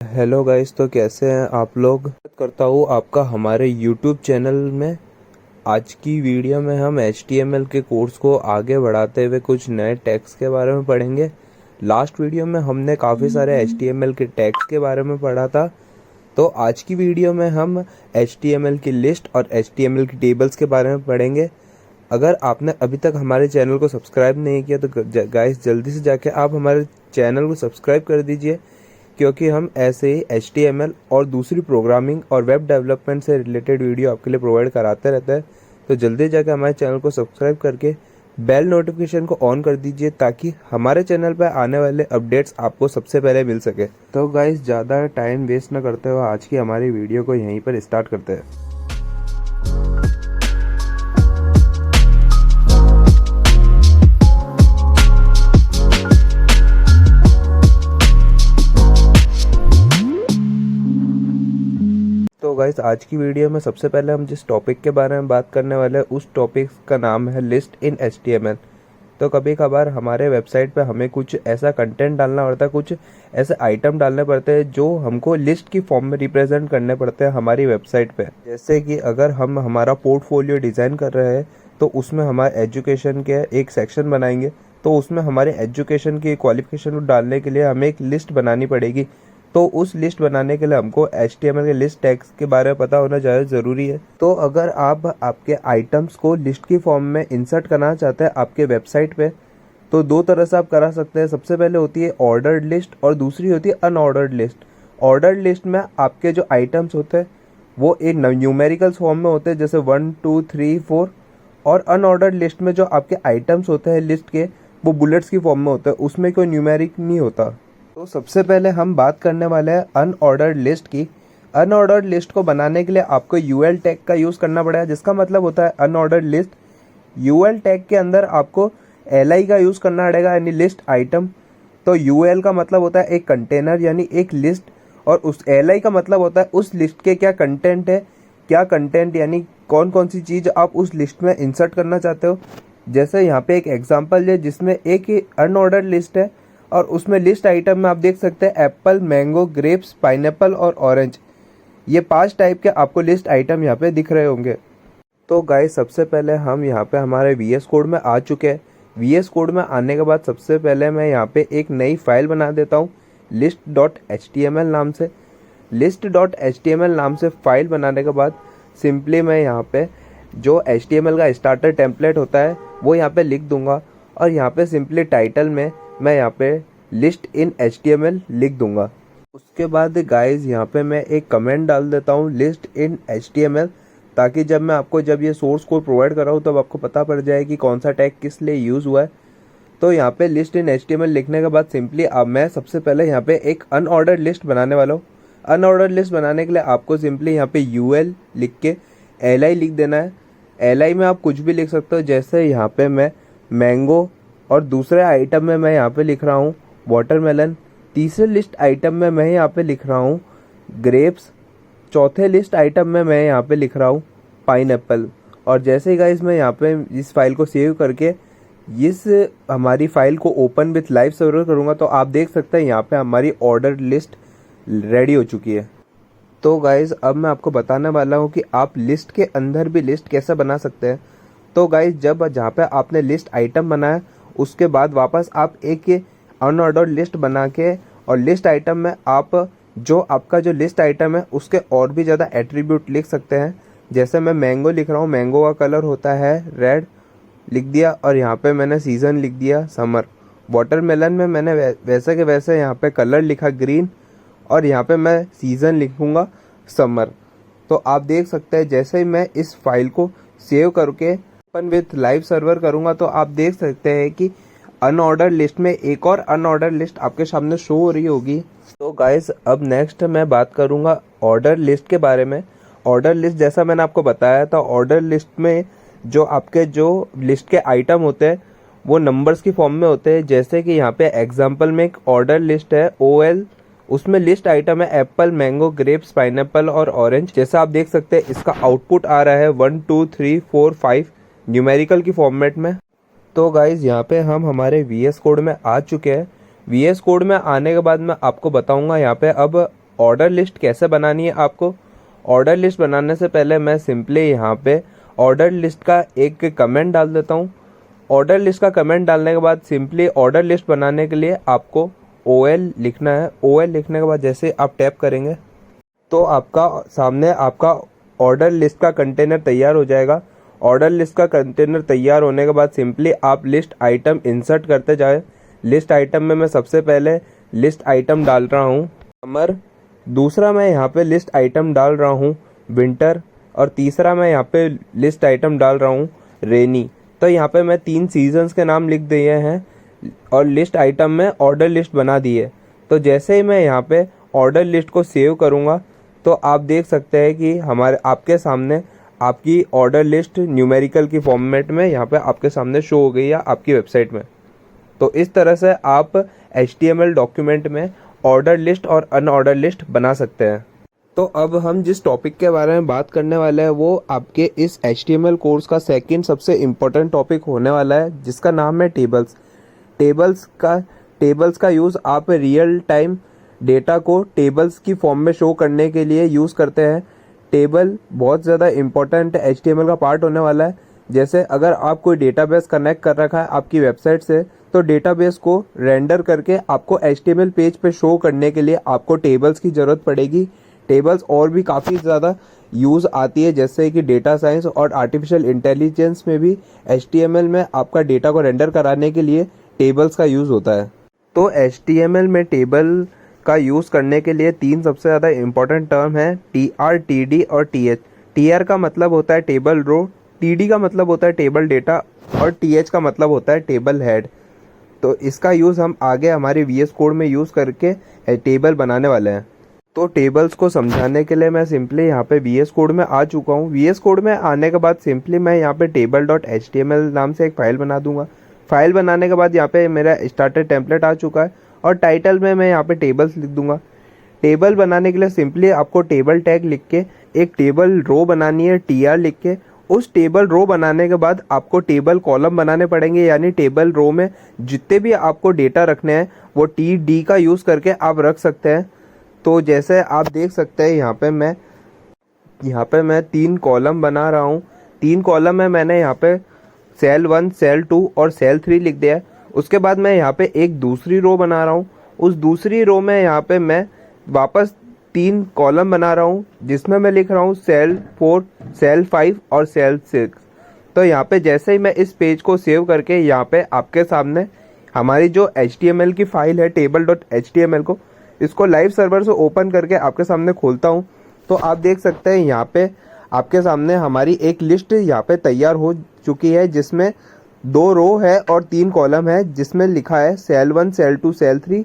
Hello guys, तो कैसे हैं आप लोग। करता हूँ आपका हमारे यूट्यूब चैनल में। आज की वीडियो में हम HTML के कोर्स को आगे बढ़ाते हुए कुछ नए टैग्स के बारे में पढ़ेंगे। लास्ट वीडियो में हमने काफ़ी सारे HTML के टैग्स के बारे में पढ़ा था। तो आज की वीडियो में हम HTML की लिस्ट और HTML की टेबल्स के बारे में पढ़ेंगे। अगर आपने अभी तक हमारे चैनल को सब्सक्राइब नहीं किया तो गाइस जल्दी से जाके आप हमारे चैनल को सब्सक्राइब कर दीजिए, क्योंकि हम ऐसे ही HTML और दूसरी प्रोग्रामिंग और वेब डेवलपमेंट से रिलेटेड वीडियो आपके लिए प्रोवाइड कराते रहते हैं। तो जल्दी जाकर हमारे चैनल को सब्सक्राइब करके बेल नोटिफिकेशन को ऑन कर दीजिए, ताकि हमारे चैनल पर आने वाले अपडेट्स आपको सबसे पहले मिल सके। तो गाइस ज़्यादा टाइम वेस्ट न करते हुए आज की हमारी वीडियो को यहीं पर स्टार्ट करते हैं। तो गाइस आज की वीडियो में सबसे पहले हम जिस टॉपिक के बारे में बात करने वाले हैं उस टॉपिक का नाम है लिस्ट इन HTML। तो कभी कभार हमारे वेबसाइट पे हमें कुछ ऐसा कंटेंट डालना पड़ता है, कुछ ऐसे आइटम डालने पड़ते हैं जो हमको लिस्ट की फॉर्म में रिप्रेजेंट करने पड़ते हैं हमारी वेबसाइट पे। जैसे कि अगर हम हमारा पोर्टफोलियो डिज़ाइन कर रहे हैं तो उसमें हमारे एजुकेशन के एक सेक्शन बनाएंगे, तो उसमें हमारे एजुकेशन की क्वालिफिकेशन को डालने के लिए हमें एक लिस्ट बनानी पड़ेगी। तो उस लिस्ट बनाने के लिए हमको HTML के लिस्ट टैग्स के बारे में पता होना ज़्यादा ज़रूरी है। तो अगर आप आपके आइटम्स को लिस्ट की फॉर्म में इंसर्ट करना चाहते हैं आपके वेबसाइट पे, तो दो तरह से आप करा सकते हैं। सबसे पहले होती है ऑर्डर्ड लिस्ट और दूसरी होती है अनऑर्डर्ड लिस्ट। ऑर्डर्ड लिस्ट में आपके जो आइटम्स होते हैं वो एक न्यूमेरिकल फॉर्म में होते हैं, जैसे 1 2 3 4। और अनऑर्डर्ड लिस्ट में जो आपके आइटम्स होते हैं लिस्ट के, वो बुलेट्स की फॉर्म में होते हैं, उसमें कोई न्यूमेरिक नहीं होता। तो सबसे पहले हम बात करने वाले हैं अनऑर्डर्ड लिस्ट की। अनऑर्डर्ड लिस्ट को बनाने के लिए आपको UL टैग का यूज़ करना पड़ेगा, जिसका मतलब होता है अनऑर्डर्ड लिस्ट। UL टैग के अंदर आपको LI का यूज़ करना पड़ेगा, यानी लिस्ट आइटम। तो UL का मतलब होता है एक कंटेनर यानी एक लिस्ट, और उस LI का मतलब होता है उस लिस्ट के क्या कंटेंट है, क्या कंटेंट यानी कौन कौन सी चीज़ आप उस लिस्ट में इंसर्ट करना चाहते हो। जैसे यहाँ पे एक एग्जाम्पल है जिसमें एक अनऑर्डर्ड लिस्ट है और उसमें लिस्ट आइटम में आप देख सकते हैं एप्पल, मैंगो, ग्रेप्स, पाइनएप्पल और ऑरेंज। ये 5 टाइप के आपको लिस्ट आइटम यहाँ पे दिख रहे होंगे। तो गाइस सबसे पहले हम यहाँ पे हमारे VS कोड में आ चुके हैं। VS कोड में आने के बाद सबसे पहले मैं यहाँ पे एक नई फाइल बना देता हूँ list.html नाम से। list.html नाम से फाइल बनाने के बाद सिंपली मैं यहाँ पे जो HTML का स्टार्टर टेम्पलेट होता है वो यहाँ पे लिख दूंगा, और यहाँ पे सिंपली टाइटल में मैं यहाँ पे लिस्ट इन HTML लिख दूंगा। उसके बाद गाइस यहाँ पे मैं एक कमेंट डाल देता हूँ लिस्ट इन HTML, ताकि जब ये सोर्स कोड प्रोवाइड कर रहा हूँ तब आपको पता पड़ जाए कि कौन सा टैग किस लिए यूज़ हुआ है। तो यहाँ पे लिस्ट इन HTML लिखने के बाद सिंपली अब मैं सबसे पहले यहाँ पे एक अनऑर्डर्ड लिस्ट बनाने वाला हूँ। अनऑर्डर्ड लिस्ट बनाने के लिए आपको सिंपली यहाँ पे UL लिख के LI लिख देना है। LI में आप कुछ भी लिख सकते हो, जैसे यहाँ पे मैं मैंगो, और दूसरे आइटम में मैं यहाँ पे लिख रहा हूँ वाटरमेलन। तीसरे लिस्ट आइटम में मैं यहाँ पे लिख रहा हूँ ग्रेप्स। चौथे लिस्ट आइटम में मैं यहाँ पे लिख रहा हूँ पाइनएप्पल। और जैसे ही गाइस मैं यहाँ पे इस फाइल को सेव करके इस हमारी फाइल को ओपन विथ लाइव सर्वर करूँगा, तो आप देख सकते हैं यहाँ पे हमारी ऑर्डर लिस्ट रेडी हो चुकी है। तो गाइस अब मैं आपको बताने वाला हूँ कि आप लिस्ट के अंदर भी लिस्ट कैसे बना सकते हैं। तो गाइस जहाँ पे आपने लिस्ट आइटम बनाया उसके बाद वापस आप एक अनऑर्डर्ड लिस्ट बना के, और लिस्ट आइटम में आप जो आपका जो लिस्ट आइटम है उसके और भी ज़्यादा एट्रीब्यूट लिख सकते हैं। जैसे मैं मैंगो लिख रहा हूँ, मैंगो का कलर होता है रेड, लिख दिया, और यहाँ पे मैंने सीज़न लिख दिया समर। वाटरमेलन में मैंने वैसे के वैसे यहाँ पे कलर लिखा ग्रीन, और यहाँ पे मैं सीज़न लिखूँगा समर। तो आप देख सकते हैं जैसे ही मैं इस फाइल को सेव करके ओपन विथ लाइव सर्वर करूंगा, तो आप देख सकते हैं कि अनऑर्डर लिस्ट में एक और अनऑर्डर लिस्ट आपके सामने शो हो रही होगी। तो गाइस अब नेक्स्ट मैं बात करूंगा ऑर्डर लिस्ट के बारे में। ऑर्डर लिस्ट जैसा मैंने आपको बताया था, ऑर्डर लिस्ट में जो आपके जो लिस्ट के आइटम होते हैं वो नंबर्स की फॉर्म में होते हैं। जैसे कि यहाँ पे एग्जाम्पल में एक ऑर्डर लिस्ट है OL, उसमें लिस्ट आइटम है एप्पल, मैंगो, ग्रेप्स, पाइनएप्पल और ऑरेंज। जैसा आप देख सकते हैं इसका आउटपुट आ रहा है 1 2 3 4 5 न्यूमेरिकल की फॉर्मेट में। तो गाइज यहाँ पे हम हमारे VS कोड में आ चुके हैं। VS कोड में आने के बाद मैं आपको बताऊंगा यहाँ पे अब ऑर्डर लिस्ट कैसे बनानी है आपको। ऑर्डर लिस्ट बनाने से पहले मैं सिंपली यहाँ पे ऑर्डर लिस्ट का एक कमेंट डाल देता हूँ। ऑर्डर लिस्ट का कमेंट डालने के बाद सिंपली ऑर्डर लिस्ट बनाने के लिए आपको OL लिखना है। OL लिखने के बाद जैसे आप टैप करेंगे तो आपका सामने आपका ऑर्डर लिस्ट का कंटेनर तैयार हो जाएगा। ऑर्डर लिस्ट का कंटेनर तैयार होने के बाद सिंपली आप लिस्ट आइटम इंसर्ट करते जाए। लिस्ट आइटम में मैं सबसे पहले लिस्ट आइटम डाल रहा हूँ समर, दूसरा मैं यहाँ पे लिस्ट आइटम डाल रहा हूँ विंटर, और तीसरा मैं यहाँ पे लिस्ट आइटम डाल रहा हूँ रेनी। तो यहाँ पे मैं 3 सीजन्स के नाम लिख दिए हैं और लिस्ट आइटम में ऑर्डर लिस्ट बना दिए। तो जैसे ही मैं यहाँ पे ऑर्डर लिस्ट को सेव करूँगा तो आप देख सकते हैं कि आपके सामने आपकी ऑर्डर लिस्ट न्यूमेरिकल की फॉर्मेट में यहाँ पे आपके सामने शो हो गई है आपकी वेबसाइट में। तो इस तरह से आप HTML डॉक्यूमेंट में ऑर्डर लिस्ट और अनऑर्डर लिस्ट बना सकते हैं। तो अब हम जिस टॉपिक के बारे में बात करने वाले हैं वो आपके इस HTML कोर्स का सेकंड सबसे इम्पोर्टेंट टॉपिक होने वाला है, जिसका नाम है टेबल्स। टेबल्स का यूज़ आप रियल टाइम डेटा को टेबल्स की फॉर्म में शो करने के लिए यूज़ करते हैं। टेबल बहुत ज़्यादा इम्पोर्टेंट HTML का पार्ट होने वाला है। जैसे अगर आप कोई डेटाबेस कनेक्ट कर रखा है आपकी वेबसाइट से, तो डेटाबेस को रेंडर करके आपको HTML पेज पे शो करने के लिए आपको टेबल्स की ज़रूरत पड़ेगी। टेबल्स और भी काफ़ी ज़्यादा यूज़ आती है, जैसे कि डेटा साइंस और आर्टिफिशियल इंटेलिजेंस में भी HTML में आपका डेटा को रेंडर कराने के लिए टेबल्स का यूज़ होता है। तो HTML में टेबल का यूज़ करने के लिए 3 सबसे ज़्यादा इम्पोर्टेंट टर्म है, TR, TD और TH। TR का मतलब होता है टेबल रो, TD का मतलब होता है टेबल डेटा और TH का मतलब होता है टेबल हेड। तो इसका यूज़ हम आगे हमारे VS कोड में यूज़ करके टेबल बनाने वाले हैं। तो टेबल्स को समझाने के लिए मैं सिंपली यहाँ पे VS कोड में आ चुका हूँ। VS कोड में आने के बाद सिंपली मैं यहाँ पे table.html नाम से एक फ़ाइल बना दूंगा। फाइल बनाने के बाद यहाँ पे मेरा स्टार्टर टेम्पलेट आ चुका है और टाइटल में मैं यहाँ पे टेबल्स लिख दूंगा। टेबल बनाने के लिए सिंपली आपको टेबल टैग लिख के एक टेबल रो बनानी है, TR लिख के। उस टेबल रो बनाने के बाद आपको टेबल कॉलम बनाने पड़ेंगे, यानी टेबल रो में जितने भी आपको डेटा रखने हैं वो TD का यूज़ करके आप रख सकते हैं। तो जैसे आप देख सकते हैं यहाँ पे मैं 3 कॉलम बना रहा हूँ। 3 कॉलम में मैंने यहाँ पे सेल 1, सेल 2 और सेल 3 लिख दिया है। उसके बाद मैं यहाँ पे एक दूसरी रो बना रहा हूँ। उस दूसरी रो में यहाँ पे मैं वापस 3 कॉलम बना रहा हूँ, जिसमें मैं लिख रहा हूँ सेल 4, सेल 5 और सेल 6। तो यहाँ पे जैसे ही मैं इस पेज को सेव करके यहाँ पे आपके सामने हमारी जो HTML की फाइल है table.html को, इसको लाइव सर्वर से ओपन करके आपके सामने खोलता हूँ, तो आप देख सकते हैं यहाँ पे आपके सामने हमारी एक लिस्ट यहाँ पे तैयार हो चुकी है, जिसमें 2 रो है और 3 कॉलम है, जिसमें लिखा है cell 1, cell 2, cell 3,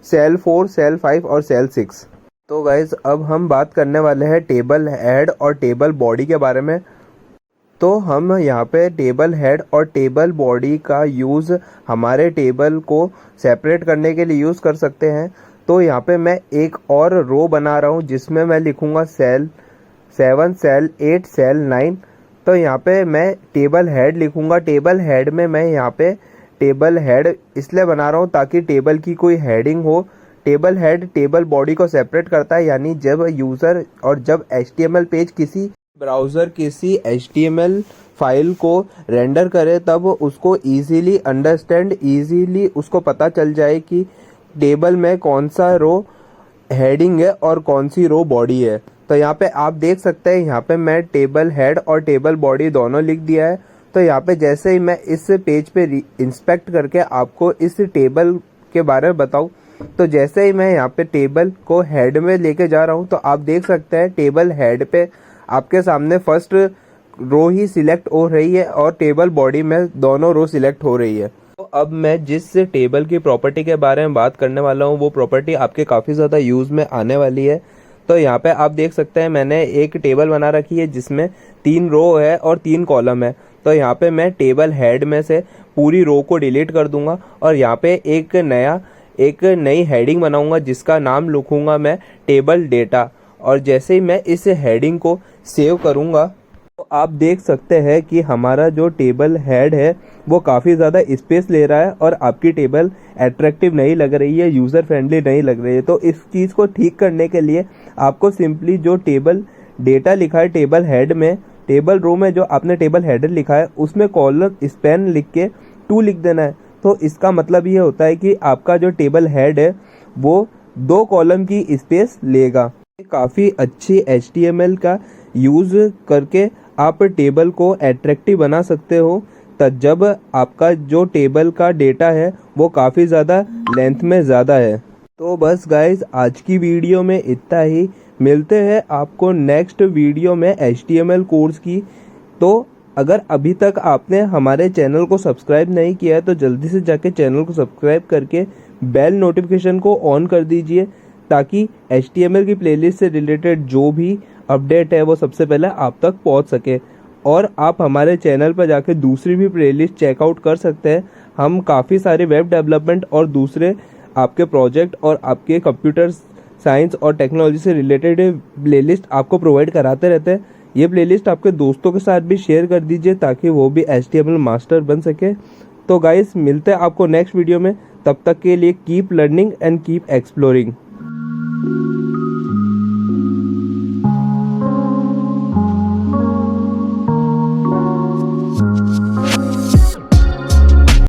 cell 4, cell 5 और सेल 6। तो गाइज अब हम बात करने वाले हैं टेबल हेड और टेबल बॉडी के बारे में। तो हम यहाँ पे टेबल हेड और टेबल बॉडी का यूज़ हमारे टेबल को सेपरेट करने के लिए यूज़ कर सकते हैं। तो यहाँ पे मैं एक और रो बना रहा हूँ, जिसमें मैं लिखूँगा सेल 7, सेल 8, सेल 9। तो यहाँ पे मैं टेबल हेड लिखूँगा। टेबल हेड में मैं यहाँ पे टेबल हेड इसलिए बना रहा हूँ ताकि टेबल की कोई हेडिंग हो। टेबल हेड टेबल बॉडी को सेपरेट करता है, यानी जब यूज़र और जब HTML पेज किसी ब्राउज़र किसी HTML फाइल को रेंडर करे तब उसको ईजीली अंडरस्टैंड, ईजीली उसको पता चल जाए कि टेबल में कौन सा रो हेडिंग है और कौन सी रो बॉडी है। तो यहाँ पे आप देख सकते हैं, यहाँ पे मैं टेबल हेड और टेबल बॉडी दोनों लिख दिया है। तो यहाँ पे जैसे ही मैं इस पेज पे इंस्पेक्ट करके आपको इस टेबल के बारे में बताऊँ, तो जैसे ही मैं यहाँ पे टेबल को हेड में लेके जा रहा हूँ, तो आप देख सकते हैं टेबल हेड पे आपके सामने फर्स्ट रो ही सिलेक्ट हो रही है और टेबल बॉडी में दोनों रो सिलेक्ट हो रही है। तो अब मैं जिस टेबल की प्रॉपर्टी के बारे में बात करने वाला हूँ, वो प्रॉपर्टी आपके काफ़ी ज़्यादा यूज़ में आने वाली है। तो यहाँ पे आप देख सकते हैं मैंने एक टेबल बना रखी है जिसमें 3 रो है और 3 कॉलम है। तो यहाँ पे मैं टेबल हेड में से पूरी रो को डिलीट कर दूंगा और यहाँ पे एक नई हेडिंग बनाऊंगा, जिसका नाम लिखूंगा मैं टेबल डेटा। और जैसे ही मैं इस हेडिंग को सेव करूंगा, तो आप देख सकते हैं कि हमारा जो टेबल हेड है वो काफ़ी ज़्यादा स्पेस ले रहा है और आपकी टेबल अट्रैक्टिव नहीं लग रही है, यूज़र फ्रेंडली नहीं लग रही है। तो इस चीज़ को ठीक करने के लिए आपको सिंपली जो टेबल डेटा लिखा है टेबल हेड में, टेबल रो में जो आपने टेबल हेडर लिखा है उसमें कॉलम स्पैन लिख के 2 लिख देना है। तो इसका मतलब ये होता है कि आपका जो टेबल हेड है वो 2 कॉलम की स्पेस लेगा। काफ़ी अच्छी HTML का यूज़ करके आप टेबल को अट्रैक्टिव बना सकते हो तब जब आपका जो टेबल का डेटा है वो काफ़ी ज़्यादा लेंथ में ज़्यादा है। तो बस गाइज आज की वीडियो में इतना ही। मिलते हैं आपको नेक्स्ट वीडियो में HTML कोर्स की। तो अगर अभी तक आपने हमारे चैनल को सब्सक्राइब नहीं किया है तो जल्दी से जाके चैनल को सब्सक्राइब करके बेल नोटिफिकेशन को ऑन कर दीजिए ताकि HTML की प्लेलिस्ट से रिलेटेड जो भी अपडेट है वो सबसे पहले आप तक पहुंच सके। और आप हमारे चैनल पर जाके दूसरी भी प्लेलिस्ट चेकआउट कर सकते हैं। हम काफ़ी सारे वेब डेवलपमेंट और दूसरे आपके प्रोजेक्ट और आपके कंप्यूटर साइंस और टेक्नोलॉजी से रिलेटेड प्लेलिस्ट आपको प्रोवाइड कराते रहते हैं। ये प्लेलिस्ट आपके दोस्तों के साथ भी शेयर कर दीजिए ताकि वो भी HTML मास्टर बन सके। तो गाइस मिलते हैं आपको नेक्स्ट वीडियो में। तब तक के लिए keep learning and keep exploring.